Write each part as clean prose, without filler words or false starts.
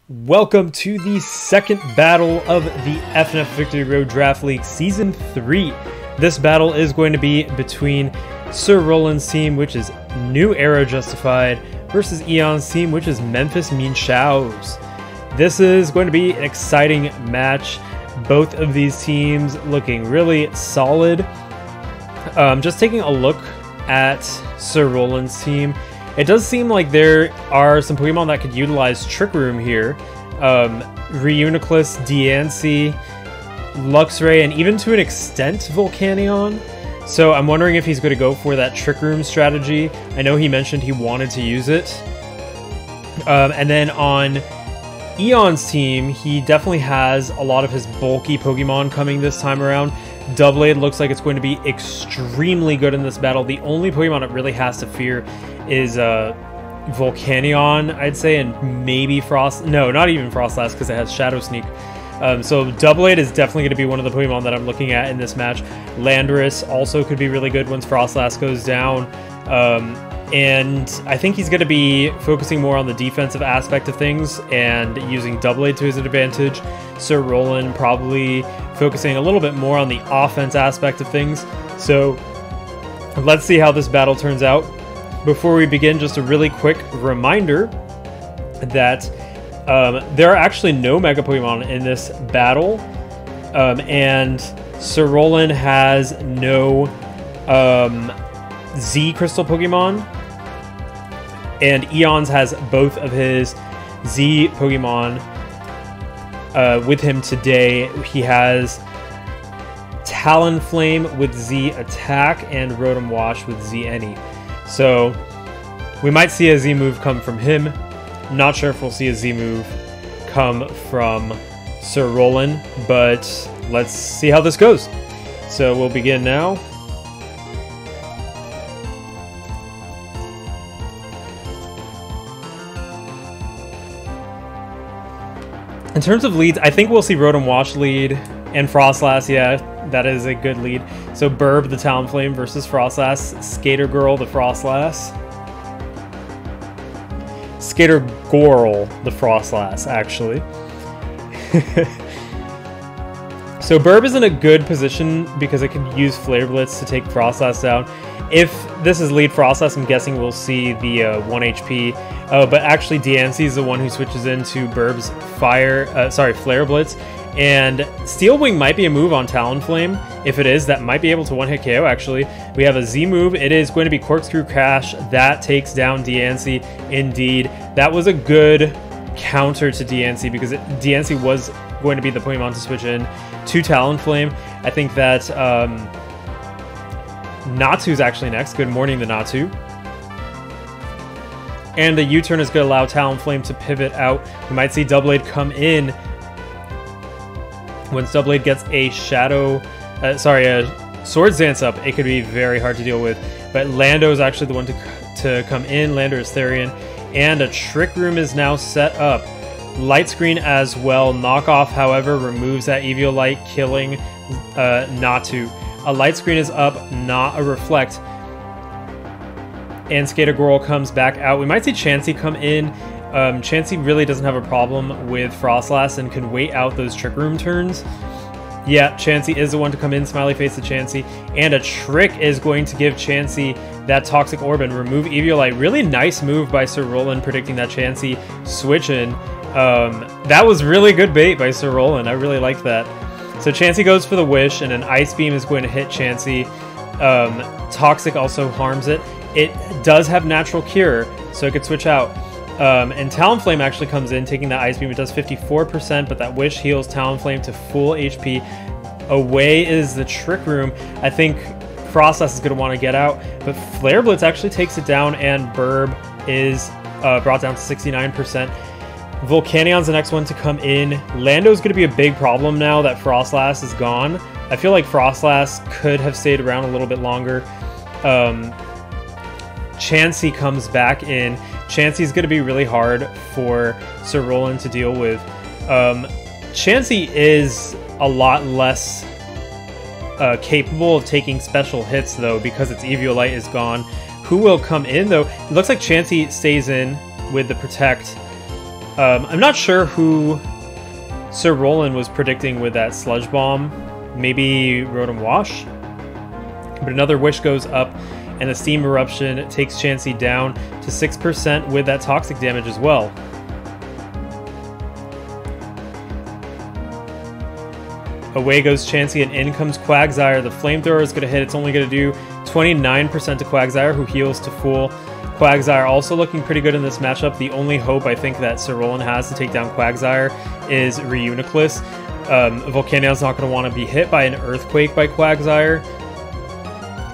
Welcome to the second battle of the FNF Victory Road Draft League Season 3. This battle is going to be between Sir Roland's team, which is New Era Justified, versus Eon's team, which is Memphis Mienshaos. This is going to be an exciting match. Both of these teams looking really solid. Just taking a look at Sir Roland's team, it does seem like there are some Pokemon that could utilize Trick Room here. Reuniclus, Diancie, Luxray, and even to an extent Volcanion. So I'm wondering if he's going to go for that Trick Room strategy. I know he mentioned he wanted to use it. And then on Eon's team, he definitely has a lot of his bulky Pokemon coming this time around. Doublade looks like it's going to be extremely good in this battle. The only Pokemon it really has to fear is Volcanion, I'd say, and maybe Frost. No, not even Frostlass, because it has Shadow Sneak. So Doublade is definitely going to be one of the Pokemon that I'm looking at in this match. Landorus also could be really good once Frostlass goes down. And I think he's going to be focusing more on the defensive aspect of things and using Doublade to his advantage. Sir Roland probably focusing a little bit more on the offense aspect of things. So let's see how this battle turns out. Before we begin, just a really quick reminder that there are actually no Mega Pokemon in this battle. And Sir Roland has no Z Crystal Pokemon. And Eons has both of his Z Pokemon with him today. He has Talonflame with Z Attack and Rotom Wash with Z Any. So we might see a Z move come from him. Not sure if we'll see a Z move come from Sir Roland, but let's see how this goes. So we'll begin now. In terms of leads, I think we'll see Rotom Wash lead and Frostlass. Yeah, that is a good lead. So Burb the Talonflame versus Frostlass. Skater Girl the Frostlass. Skater Girl the Frostlass, actually. So Burb is in a good position because it can use Flare Blitz to take Frostlass down. If this is lead Frostlass, I'm guessing we'll see the 1 HP. But actually Diancie is the one who switches into Burb's Flare Blitz. And Steel Wing might be a move on Talonflame. If it is, that might be able to one-hit KO, actually. We have a Z move. It is going to be Corkscrew Crash. That takes down Diancie. Indeed. That was a good counter to Diancie because Diancie was going to be the Pokemon to switch in to Talonflame. I think that Natsu's actually next. Good morning to Natsu. And the U-turn is going to allow Talonflame to pivot out. We might see Doublade come in. Once Doublade gets a Swords Dance up, it could be very hard to deal with. But Lando is actually the one to come in. Lander is Therian. And a Trick Room is now set up. Light Screen as well. Knockoff, however, removes that Eviolite, killing Natu. A Light Screen is up, not a Reflect. And Skater Girl comes back out. We might see Chansey come in. Chansey really doesn't have a problem with Frostlass and can wait out those Trick Room turns. Yeah, Chansey is the one to come in. Smiley face to Chansey. And a Trick is going to give Chansey that Toxic Orb and remove Eviolite. Really nice move by Sir Roland, predicting that Chansey switch in. That was really good bait by Sir Roland. I really liked that. So Chansey goes for the Wish, and an Ice Beam is going to hit Chansey. Toxic also harms it. It does have Natural Cure, so it could switch out. And Talonflame actually comes in, taking that Ice Beam. It does 54%, but that Wish heals Talonflame to full HP. Away is the Trick Room. I think Frostlass is going to want to get out, but Flare Blitz actually takes it down, and Burb is brought down to 69%. Volcanion's the next one to come in. Lando's going to be a big problem now that Frostlass is gone. I feel like Frostlass could have stayed around a little bit longer. Chansey comes back in. Chansey's going to be really hard for Sir Roland to deal with. Chansey is a lot less capable of taking special hits, though, because its Eviolite is gone. Who will come in, though? It looks like Chansey stays in with the Protect. I'm not sure who Sir Roland was predicting with that Sludge Bomb. Maybe Rotom Wash? But another Wish goes up, and the Steam Eruption takes Chansey down to 6% with that toxic damage as well. Away goes Chansey, and in comes Quagsire. The Flamethrower is going to hit. It's only going to do 29% to Quagsire, who heals to full. Quagsire also looking pretty good in this matchup. The only hope I think that Sir Roland has to take down Quagsire is Reuniclus. Volcanion's not going to want to be hit by an Earthquake by Quagsire.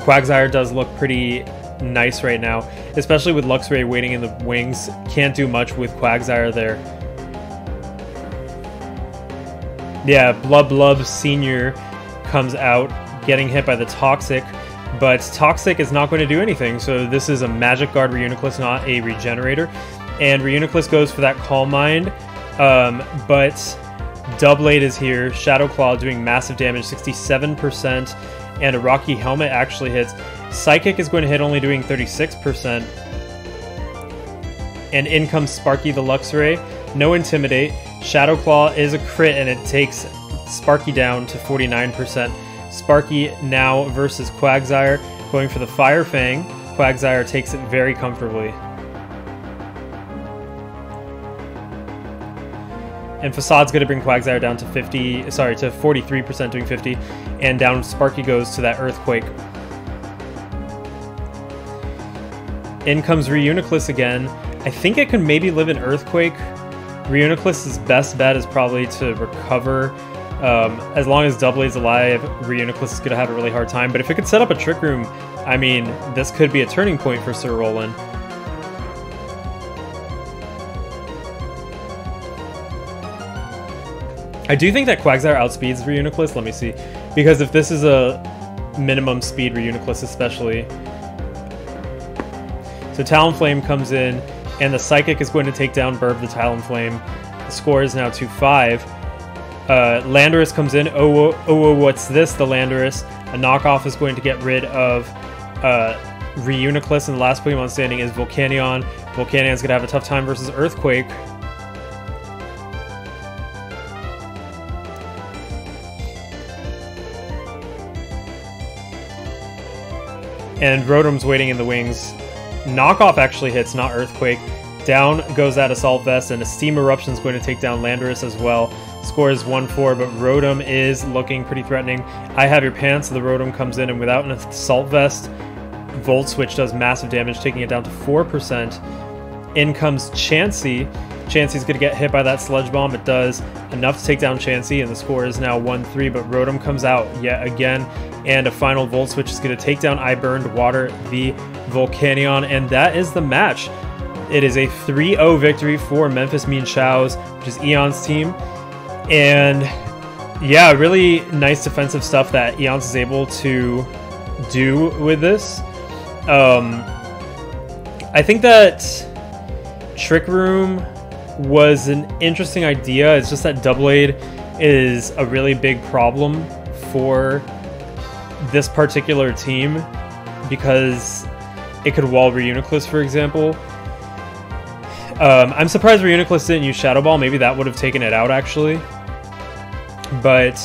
Quagsire does look pretty nice right now, especially with Luxray waiting in the wings. Can't do much with Quagsire there. Yeah, Blub Senior comes out, getting hit by the Toxic, but Toxic is not going to do anything, so this is a Magic Guard Reuniclus, not a Regenerator. And Reuniclus goes for that Calm Mind, but Doublade is here, Shadow Claw doing massive damage, 67%, and a Rocky Helmet actually hits. Psychic is going to hit, only doing 36%. And in comes Sparky the Luxray, no Intimidate. Shadow Claw is a crit, and it takes Sparky down to 49%. Sparky now versus Quagsire, going for the Fire Fang. Quagsire takes it very comfortably. And Facade's going to bring Quagsire down to 43%, doing 50, and down Sparky goes to that Earthquake. In comes Reuniclus again. I think it could maybe live in Earthquake. Reuniclus' best bet is probably to recover. As long as Doublade's alive, Reuniclus is going to have a really hard time. But if it could set up a Trick Room, I mean, this could be a turning point for Sir Roland. I do think that Quagsire outspeeds Reuniclus. Let me see. Because if this is a minimum speed Reuniclus especially. So Talonflame comes in, and the Psychic is going to take down Burb the Talonflame. The score is now 2-5. Landorus comes in. Oh, what's this? The Landorus. A knockoff is going to get rid of Reuniclus, and the last Pokemon standing is Volcanion. Volcanion's going to have a tough time versus Earthquake. And Rotom's waiting in the wings. Knockoff actually hits, not Earthquake. Down goes that Assault Vest, and a Steam Eruption is going to take down Landorus as well. Score is 1-4, but Rotom is looking pretty threatening. I Have Your Pants, so the Rotom comes in, and without an Assault Vest, Volt Switch does massive damage, taking it down to 4%. In comes Chansey. Chansey's going to get hit by that Sludge Bomb. It does enough to take down Chansey, and the score is now 1-3, but Rotom comes out yet again, and a final Volt Switch is going to take down I Burned Water the Volcanion, and that is the match. It is a 3-0 victory for Memphis Mienshaos, which is Eon's team. And yeah, really nice defensive stuff that Eons is able to do with this. I think that Trick Room was an interesting idea. It's just that Doublade is a really big problem for this particular team because it could wall Reuniclus, for example. I'm surprised Reuniclus didn't use Shadow Ball. Maybe that would have taken it out, actually. But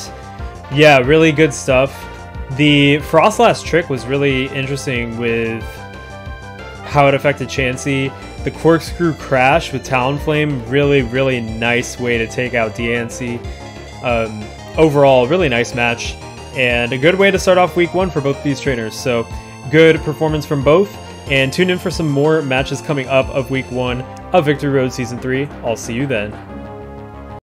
yeah, really good stuff. The Frostlass trick was really interesting with how it affected Chansey. The Corkscrew Crash with Talonflame, really nice way to take out Diancie. Overall, really nice match, and a good way to start off week 1 for both these trainers. So good performance from both, and tune in for some more matches coming up of week 1 of Victory Road Season 3. I'll see you then.